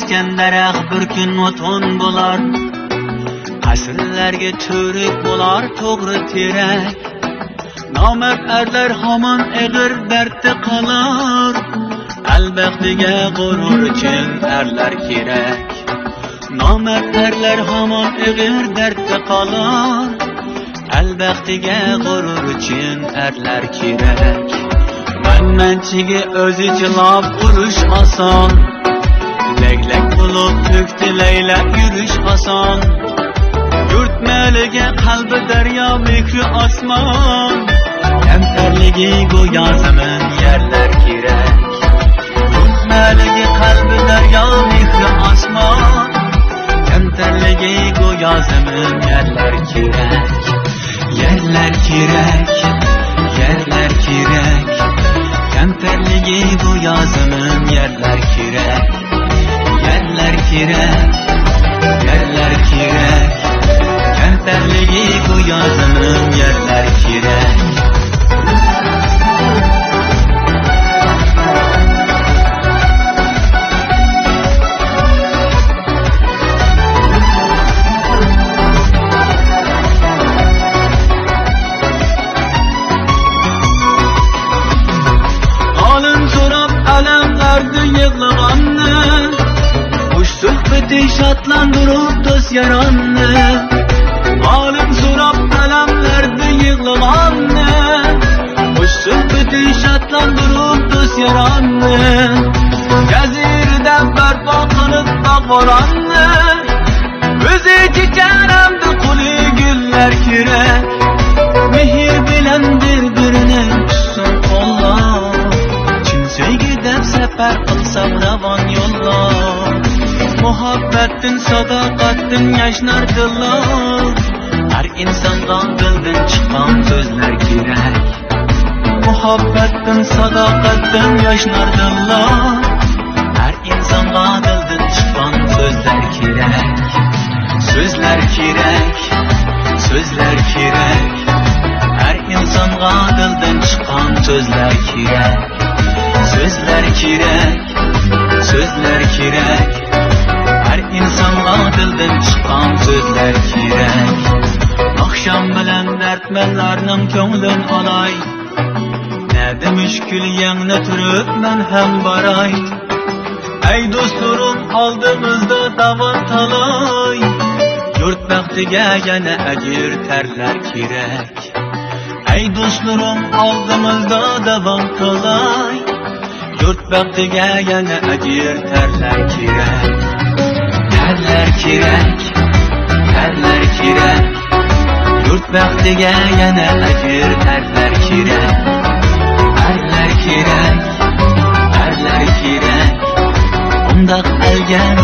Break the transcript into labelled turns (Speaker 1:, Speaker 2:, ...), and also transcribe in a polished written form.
Speaker 1: ösken daraxt bir kun o'tin bo'lar. Asrlarga to'rik bo'lar to'g'ri terak. Nomard erlar hamon eg'ir dardda qolar. Albaxtiga g'urur uchun erlar kerak. Nomard erlar hamon eg'ir dardda qolar. Albaxtiga g'urur uchun erlar kerak. Manmanchiga o'zi jilab urush oson. Lek bo'lib to'kdi laylab yurish oson. Yurt maliga qalbi daryo mehri osmon. Kamtarligi go'yo zamin yerlar kerak. Yurt maliga qalbi daryo mehri osmon. Kamtarligi go'yo zamin yerlar kerak. Yerlar kerak, yerlar kerak. Kamtarligi go'yo zamin yerlar kerak. Yerlar kerak, yerlar kerak. Kamtarligi go'yo zamin yerlar kerak. Yığılğanını Hoş söhbeti şatlandırıp dost yaranını Alim sorab kalemlerdi yığılğanını Hoş söhbeti şatlandırıp dost yaranını Gezirden berba kanıp dağvaranını Özü çiçeğimdi kuli güller kirek Mehir bilen birbirine üstün kollar Sevgiden sefer kılsam ravan yollar Muhabbetin, sadakatin yaşnardılar Her insandan dilden çıkan sözler gerek Muhabbetin, sadakatin yaşnardılar Her insandan dilden çıkan sözler gerek Sözler gerek, sözler gerek Her insandan dilden çıkan sözler gerek Sözler kirek, sözler kirek Her insonga dildan chiqqan sözler kirek Akşam bilan dardmanlarning ko'nglin olay Nada mushkul yangni turib men ham boray Ey do'stlarim oldimizda davom talay Yurt baxtiga yana ajr terlar kerak Ey do'stlarim oldimizda davom talay Yurt baxtiga yana ajr terlar kerak Terlar kerak terlar kerak Yurt baxtiga yana ajr terlar kerak Terlar kerak terlar kerak Undaq algan